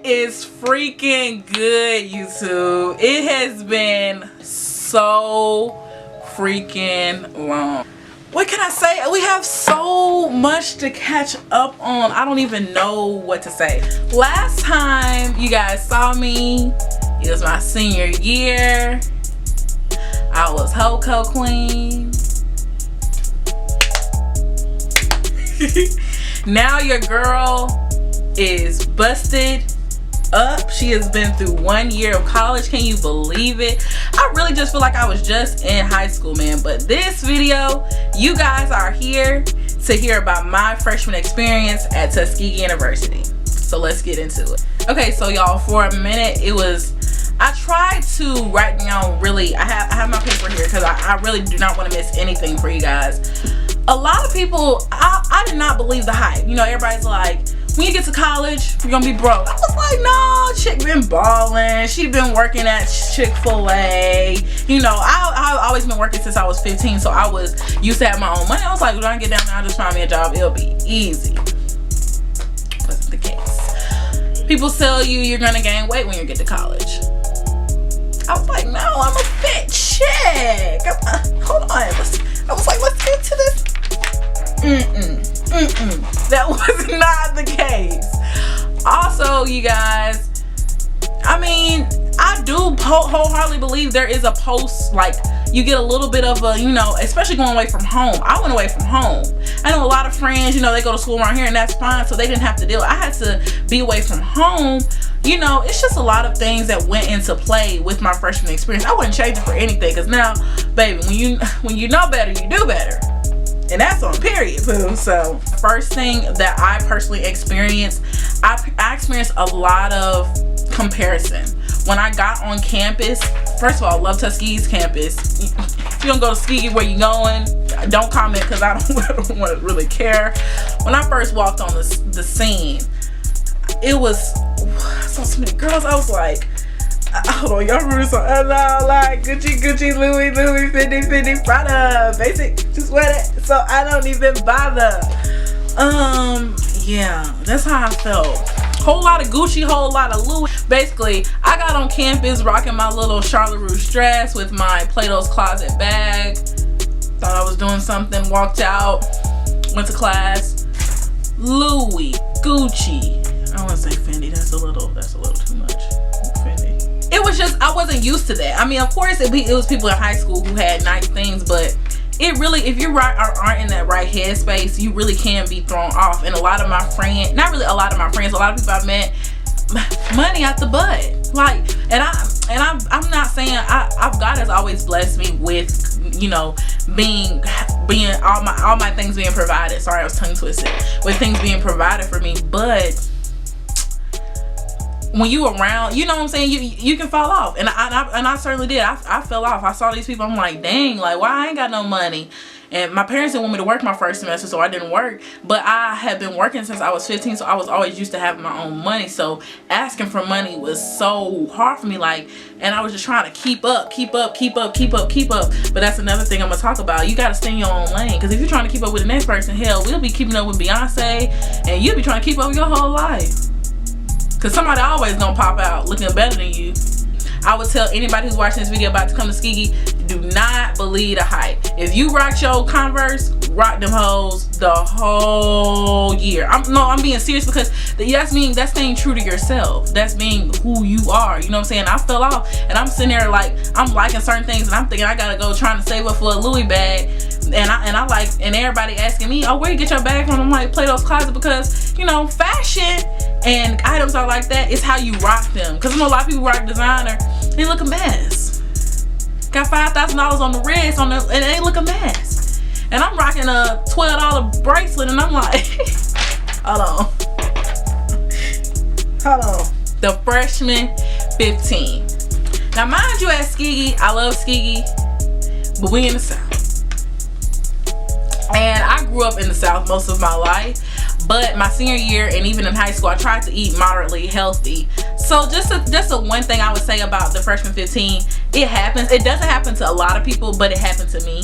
is freaking good, YouTube. It has been so freaking long. What can I say? We have so much to catch up on. I don't even know what to say. Last time you guys saw me, it was my senior year. I was Hoko Queen. Now your girl is busted up. She has been through 1 year of college. Can you believe it? I really just feel like I was just in high school, man. But this video, you guys are here to hear about my freshman experience at Tuskegee University. So let's get into it. Okay, so y'all, for a minute I tried to write down, really, I have my paper here because I really do not want to miss anything for you guys. A lot of people, I did not believe the hype. You know, everybody's like, when you get to college, you're gonna be broke. I was like, no, chick been balling. She been working at Chick-fil-A. You know, I've always been working since I was 15, so I was used to have my own money. I was like, when I get down there, I'll just find me a job. It'll be easy. Wasn't the case. People tell you you're gonna gain weight when you get to college. I was like, no, I'm a fit chick. Hold on. I was like, let's get to this. That was not the case. Also, you guys, I mean, I do wholeheartedly believe there is a post, like, you get a little bit of a, you know, especially going away from home. I went away from home. I know a lot of friends, you know, they go to school around here and that's fine, so they didn't have to deal. I had to be away from home. You know, it's just a lot of things that went into play with my freshman experience. I wouldn't change it for anything, because now, baby, when you know better, you do better. And that's on period, boo. So first thing that I personally experienced, I experienced a lot of comparison. When I got on campus, first of all, I love Tuskegee's campus. If you don't go to Tuskegee, where you going? Don't comment, because I don't want to really care. When I first walked on the scene, it was so many girls. I was like, hold on, y'all remember this song? Like Gucci, Louis, Fendi, Prada, basic, just wear it, so I don't even bother. Yeah, that's how I felt. Whole lot of Gucci, whole lot of Louis. Basically, I got on campus rocking my little Charlotte Russe dress with my Plato's Closet bag. Thought I was doing something, walked out, went to class. Louis, Gucci. I don't want to say Fendi, that's a little too much. Fendi. It was just, I wasn't used to that. I mean, of course, it was people in high school who had nice things, but it really, if you aren't in that right headspace, you really can be thrown off. And a lot of my friends, not really a lot of my friends, a lot of people I've met, money out the butt. Like, and I'm not saying, God has always blessed me with, you know, being all my things being provided. Sorry, I was tongue twisted. With things being provided for me, but when you around, you know what I'm saying, you can fall off, and I certainly did. I fell off. I saw these people, I'm like, dang, like, why I ain't got no money? And my parents didn't want me to work my first semester, so I didn't work. But I had been working since I was 15, so I was always used to having my own money. So asking for money was so hard for me, like, and I was just trying to keep up. But that's another thing I'm gonna talk about. You gotta stay in your own lane, because if you're trying to keep up with the next person, hell, we'll be keeping up with Beyonce, and you'll be trying to keep up with your whole life. Because somebody always gonna pop out looking better than you. I would tell anybody who's watching this video about to come to Tuskegee, do not believe the hype. If you rock your Converse, rock them hoes the whole year. I'm being serious, because that's staying true to yourself. That's being who you are. You know what I'm saying? I fell off, and I'm sitting there like, I'm liking certain things, and I'm thinking I gotta go trying to save up for a Louis bag. And everybody asking me, oh, where you get your bag from? I'm like, Plato's Closet, because, you know, fashion and items are like that. It's how you rock them. Because I know a lot of people rock designer, they look a mess. Got $5,000 on the wrist, and they look a mess. And I'm rocking a $12 bracelet, and I'm like, hold on. The freshman 15. Now, mind you, at Tuskegee, I love Tuskegee, but we in the South. And I grew up in the South most of my life, but my senior year and even in high school, I tried to eat moderately healthy. So just a one thing I would say about the freshman 15, it happens. It doesn't happen to a lot of people, but it happened to me.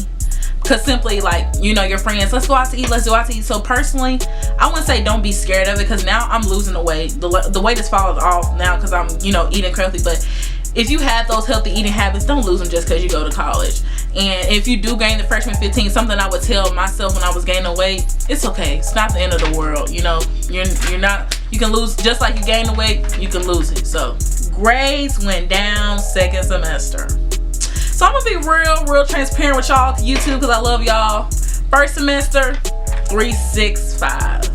Cause simply like, you know, your friends, let's go out to eat, let's go out to eat. So personally, I wouldn't say don't be scared of it, because now I'm losing the weight. The weight is falling off now because I'm, you know, eating correctly. But if you have those healthy eating habits, don't lose them just because you go to college. And if you do gain the freshman 15, something I would tell myself when I was gaining weight, it's okay. It's not the end of the world. You know, you're not, you can lose just like you gain the weight, you can lose it. So grades went down second semester. So I'm gonna be real transparent with y'all to YouTube, because I love y'all. First semester, 3.65.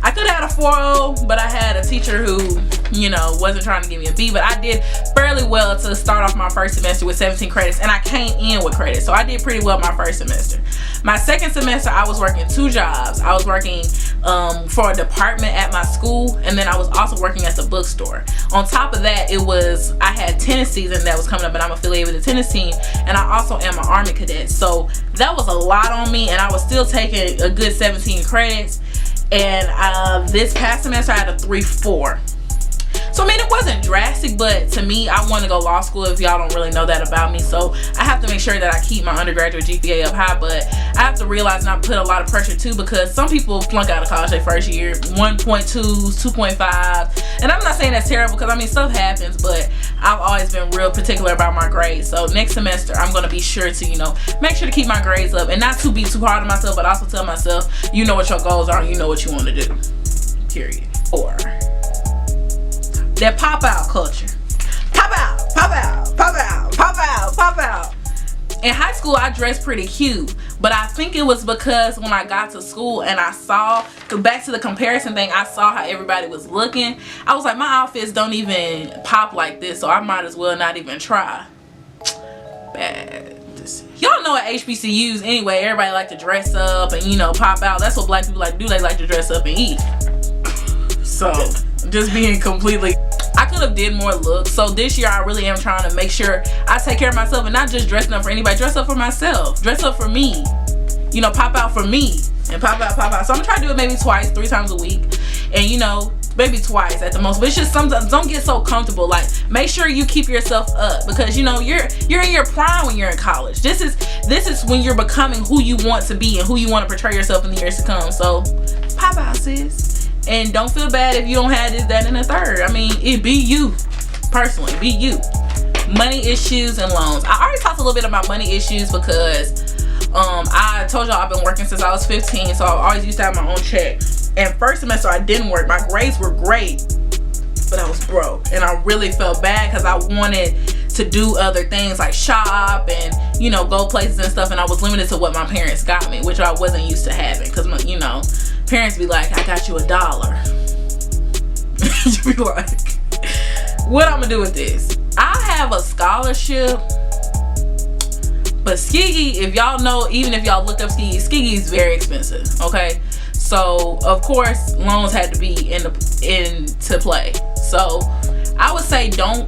I could have had a 4.0, but I had a teacher who, you know, wasn't trying to give me a B, but I did fairly well to start off my first semester with 17 credits, and I came in with credits, so I did pretty well my first semester. My second semester, I was working 2 jobs. I was working for a department at my school, and then I was also working at the bookstore. On top of that, I had tennis season that was coming up, and I'm affiliated with the tennis team, and I also am an Army cadet, so that was a lot on me, and I was still taking a good 17 credits. And this past semester I had a 3.4. So I mean, it wasn't drastic, but to me, I want to go law school, if y'all don't really know that about me. So I have to make sure that I keep my undergraduate GPA up high, but I have to realize and I put a lot of pressure too, because some people flunk out of college their first year, 1.2s, 2.5. And I'm not saying that's terrible, because I mean, stuff happens, but I've always been real particular about my grades. So next semester, I'm going to be sure to, you know, make sure to keep my grades up, and not to be too hard on myself, but also tell myself, you know what your goals are, and you know what you want to do. Period. 4. That pop out culture. Pop out, pop out, pop out, pop out, pop out. In high school, I dressed pretty cute, but I think it was because when I got to school and I saw, back to the comparison thing, I saw how everybody was looking. I was like, my outfits don't even pop like this, so I might as well not even try. Bad. Y'all know at HBCUs anyway, everybody like to dress up and, you know, pop out. That's what black people like to do. They like to dress up and eat. So just being completely, I could have did more looks. So this year I really am trying to make sure I take care of myself and not just dressing up for anybody. Dress up for myself, dress up for me, you know, pop out for me, and pop out. So I'm gonna try to do it maybe 2-3 times a week, and you know, maybe twice at the most. But it's just sometimes, don't get so comfortable. Like, make sure you keep yourself up, because you know, you're in your prime when you're in college. This is when you're becoming who you want to be and who you want to portray yourself in the years to come. So pop out, sis. And don't feel bad if you don't have this, that, and the third. I mean, it be you. Personally, be you. Money issues and loans. I already talked a little bit about money issues, because I told y'all I've been working since I was 15, so I always used to have my own check. And first semester I didn't work. My grades were great, but I was broke, and I really felt bad because I wanted to do other things like shop and, you know, go places and stuff, and I was limited to what my parents got me, which I wasn't used to having, because, you know, parents be like, I got you $1. You be like, what I'm gonna do with this? I have a scholarship, but Tuskegee, if y'all know, even if y'all looked up Tuskegee is very expensive, okay? So of course loans had to be into play. So I would say don't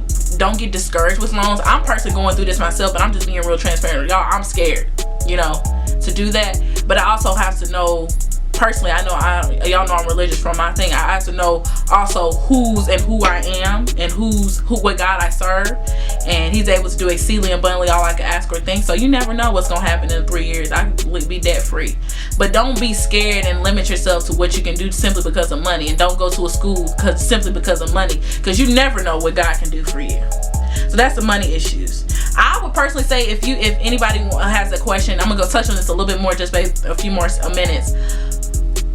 get discouraged with loans. I'm personally going through this myself, but I'm just being real transparent with y'all. I'm scared, you know, to do that, but I also have to know personally, y'all know I'm religious from my thing. I have to know also who I am and what God I serve, and He's able to do exceedingly abundantly all I can ask or think. So you never know what's gonna happen in 3 years. I can be debt free, but don't be scared and limit yourself to what you can do simply because of money, and don't go to a school simply because of money, because you never know what God can do for you. So that's the money issues. I would personally say if anybody has a question, I'm gonna go touch on this a little bit more, just maybe a few more minutes.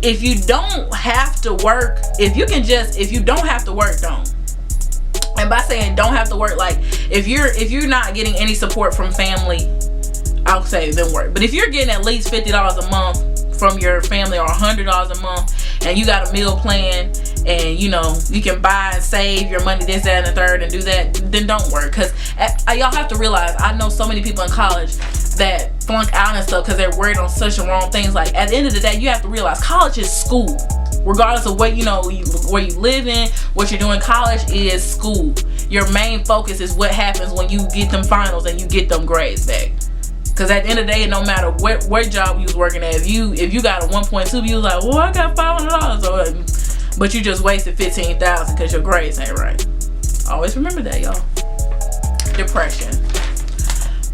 If you don't have to work, if you don't have to work, don't. And by saying don't have to work, like if you're not getting any support from family, I'll say then work. But if you're getting at least $50 a month from your family, or $100 a month, and you got a meal plan, and you know you can buy and save your money, this, that, and the third, and do that, then don't work. Because y'all have to realize, I know so many people in college that flunk out and stuff because they're worried on such wrong things. Like, at the end of the day, you have to realize college is school. Regardless of what, you know, where you live in, what you're doing, college is school. Your main focus is what happens when you get them finals and you get them grades back. Because at the end of the day, no matter what job you was working at, if you got a 1.2, you was like, well, I got $500, but you just wasted $15,000 because your grades ain't right. Always remember that, y'all. Depression.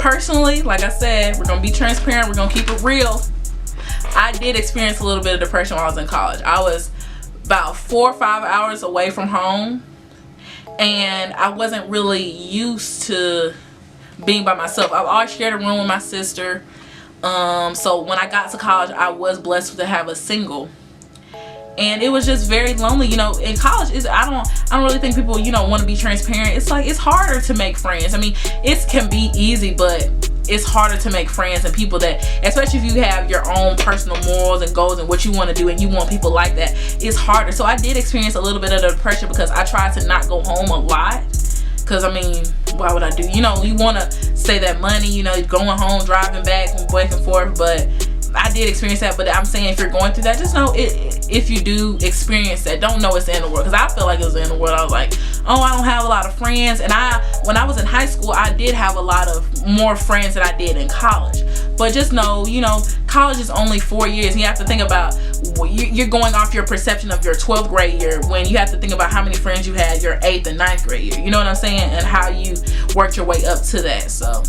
personally, like I said, we're gonna be transparent, we're gonna keep it real. I did experience a little bit of depression while I was in college. I was about 4 or 5 hours away from home, and I wasn't really used to being by myself. I've always shared a room with my sister. So when I got to college, I was blessed to have a single, and it was just very lonely. You know, in college, I don't really think people, you know, want to be transparent. It's like, it's harder to make friends. I mean, it can be easy, but it's harder to make friends and people that, especially if you have your own personal morals and goals and what you want to do, and you want people like that, it's harder. So I did experience a little bit of the depression because I tried to not go home a lot. Because, I mean, why would I do? You know, you want to save that money, you know, going home, driving back and forth. But I did experience that. But I'm saying, if you're going through that, just know if you do experience that, don't know it's the end of the world. Because I feel like it was the end of the world. I was like, oh, I don't have a lot of friends. And when I was in high school, I did have a lot of more friends than I did in college. But just know, you know, college is only 4 years. You have to think about, you're going off your perception of your 12th grade year, when you have to think about how many friends you had your 8th and 9th grade year. You know what I'm saying? And how you worked your way up to that. So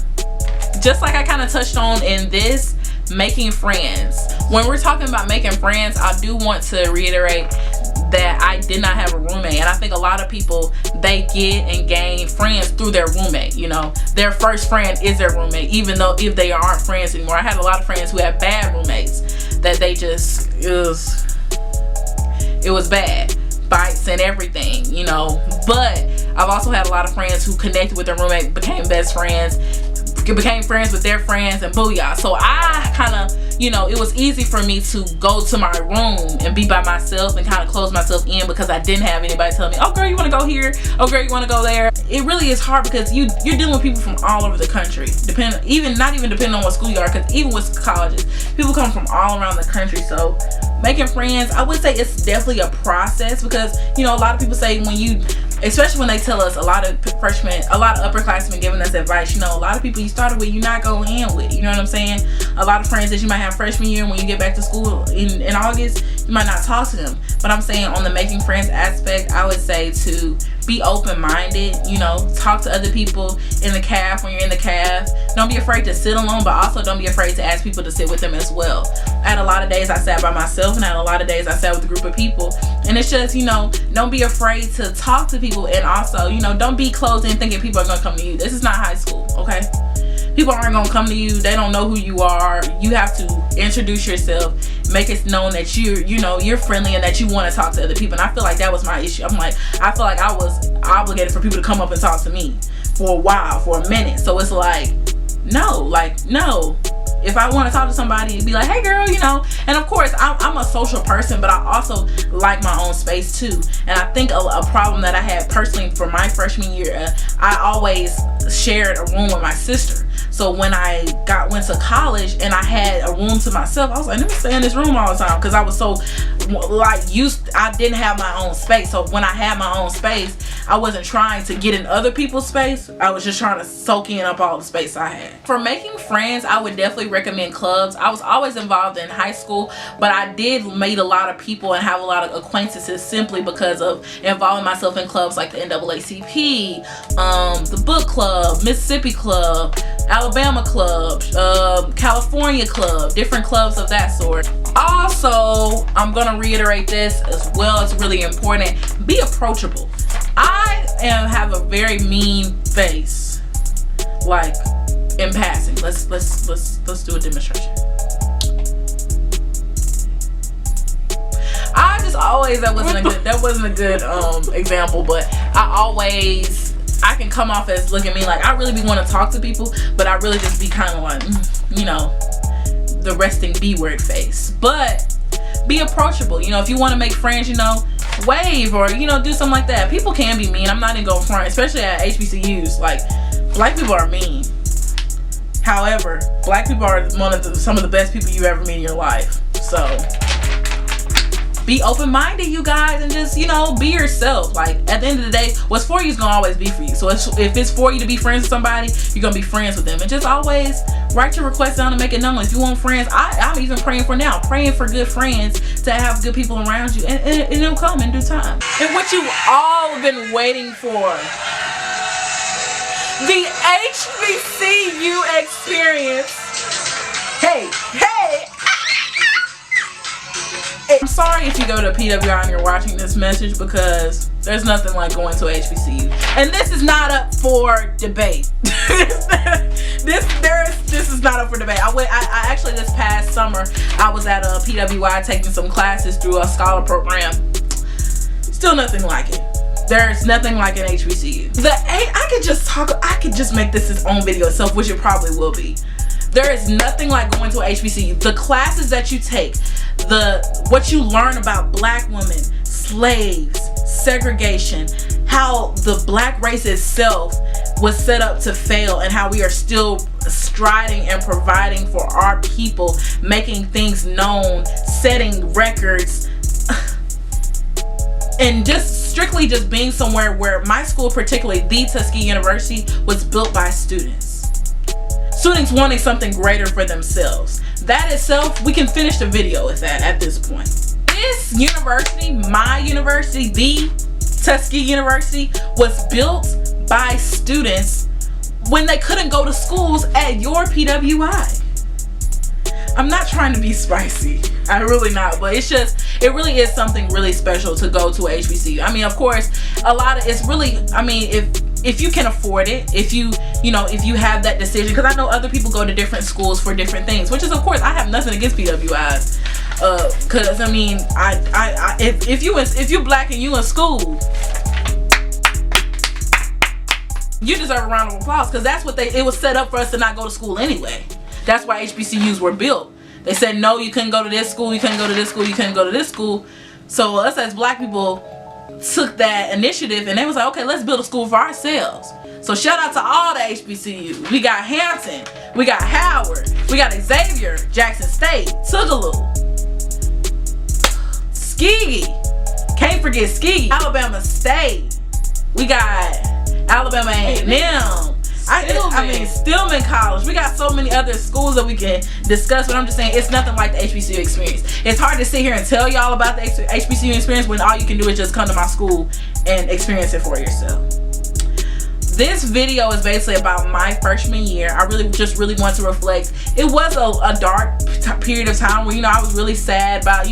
just like I kind of touched on in this, making friends. When we're talking about making friends, I do want to reiterate that I did not have a roommate, and I think a lot of people, they get and gain friends through their roommate. You know, their first friend is their roommate, even though if they aren't friends anymore. I had a lot of friends who had bad roommates that they just, it was bad, fights and everything, you know. But I've also had a lot of friends who connected with their roommate, became best friends, became friends with their friends, and booyah. So I kind of, you know, it was easy for me to go to my room and be by myself and kind of close myself in, because I didn't have anybody telling me, oh girl, you want to go here, oh girl, you want to go there. It really is hard because you're dealing with people from all over the country, not even depending on what school you are, because even with colleges, people come from all around the country. So making friends, I would say it's definitely a process, because, you know, a lot of people say, especially when they tell us, a lot of upperclassmen giving us advice, you know, a lot of people you started with, you're not going to end with, you know what I'm saying? A lot of friends that you might have freshman year, and when you get back to school in August, you might not talk to them. But I'm saying, on the making friends aspect, I would say to be open-minded, you know, talk to other people in the caf when you're in the caf. Don't be afraid to sit alone, but also don't be afraid to ask people to sit with them as well. I had a lot of days I sat by myself, and I had a lot of days I sat with a group of people. And it's just, you know, don't be afraid to talk to people, and also, you know, don't be closed in thinking people are going to come to you. This is not high school, okay? People aren't going to come to you. They don't know who you are. You have to introduce yourself, make it known that you're friendly and that you want to talk to other people. And I feel like that was my issue. I feel like I was obligated for people to come up and talk to me for a while, for a minute. So it's like, no. If I want to talk to somebody, it'd be like, hey girl, you know. And of course, I'm a social person, but I also like my own space too. And I think a problem that I had personally for my freshman year, I always shared a room with my sister. So when I went to college and I had a room to myself, I was like, let me stay in this room all the time, because I was so I didn't have my own space. So when I had my own space, I wasn't trying to get in other people's space. I was just trying to soak in up all the space I had. For making friends, I would definitely recommend clubs. I was always involved in high school, but I did meet a lot of people and have a lot of acquaintances simply because of involving myself in clubs like the NAACP, the book club, Mississippi club, Alabama club, California club, different clubs of that sort. Also, I'm gonna reiterate this as well, it's really important. Be approachable. I have a very mean face, like in passing. Let's do a demonstration. I just always, that wasn't a good example, but I can come off as looking mean. Like, I really be want to talk to people, but I really just be kind of like, you know, the resting B word face. But be approachable. You know, if you want to make friends, you know, wave or, you know, do something like that. People can be mean. I'm not even going front, especially at HBCUs. Like, black people are mean. However, black people are some of the best people you ever meet in your life. So be open-minded, you guys, and just, you know, be yourself. Like, at the end of the day, what's for you is gonna always be for you. So if it's for you to be friends with somebody, you're gonna be friends with them. And just always write your request down and make it known. If you want friends, I'm even praying for good friends, to have good people around you, and it'll come in due time. And what you all have been waiting for, The HBCU experience. Hey. I'm sorry if you go to PWI and you're watching this message, because there's nothing like going to HBCU. And this is not up for debate. This is not up for debate. I actually, this past summer, I was at a PWI taking some classes through a scholar program. Still nothing like it. There's nothing like an HBCU. I could just make this its own video itself, which it probably will be. There is nothing like going to a HBCU. The classes that you take, what you learn about black women, slaves, segregation, how the black race itself was set up to fail, and how we are still striding and providing for our people, making things known, setting records, and just strictly just being somewhere where my school, particularly the Tuskegee University, was built by students wanting something greater for themselves. That itself, we can finish the video with that at this point. This university, my university, the Tuskegee University, was built by students when they couldn't go to schools at your PWI. I'm not trying to be spicy, I really not, but it really is something really special to go to a HBCU. I mean, of course, if you can afford it, if you have that decision, because I know other people go to different schools for different things, which is, of course, I have nothing against PWIs, because I mean, if you black and you in school, you deserve a round of applause, because that's what it was set up for us to not go to school anyway. That's why HBCUs were built. They said, no, you couldn't go to this school, you couldn't go to this school, you couldn't go to this school. So us as black people took that initiative, and they was like, okay, let's build a school for ourselves. So shout out to all the HBCUs. We got Hampton, we got Howard, we got Xavier, Jackson State, Tuskegee, Tuskegee, can't forget Tuskegee, Alabama State, we got Alabama A&M, Stillman College. We got so many other schools that we can discuss, but I'm just saying, it's nothing like the HBCU experience. It's hard to sit here and tell y'all about the HBCU experience when all you can do is just come to my school and experience it for yourself. This video is basically about my freshman year. I really want to reflect. It was a dark period of time where, I was really sad about,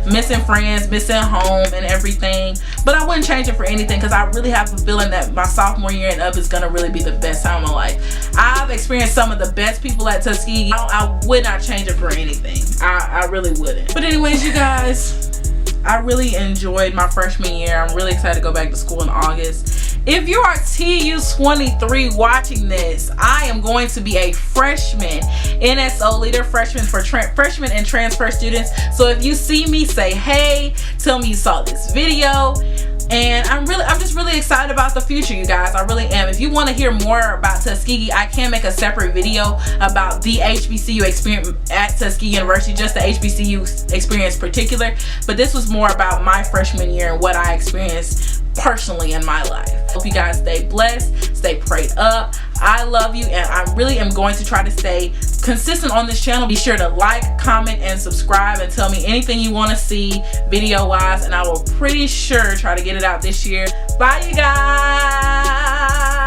missing friends, missing home and everything. But I wouldn't change it for anything, because I really have a feeling that my sophomore year and up is going to really be the best time of my life. I've experienced some of the best people at Tuskegee. I would not change it for anything. I really wouldn't. But anyways, you guys, I really enjoyed my freshman year. I'm really excited to go back to school in August. If you are TU23 watching this, I am going to be a freshman NSO leader, freshman and transfer students. So if you see me, say hey, tell me you saw this video. And I'm just really excited about the future, you guys. I really am. If you want to hear more about Tuskegee, I can make a separate video about the HBCU experience at Tuskegee University, just the HBCU experience particular. But this was more about my freshman year and what I experienced personally in my life. Hope you guys stay blessed, stay prayed up. I love you, and I really am going to try to stay consistent on this channel. Be sure to like, comment, and subscribe, and tell me anything you want to see video wise, and I will pretty sure try to get it out this year. Bye, you guys.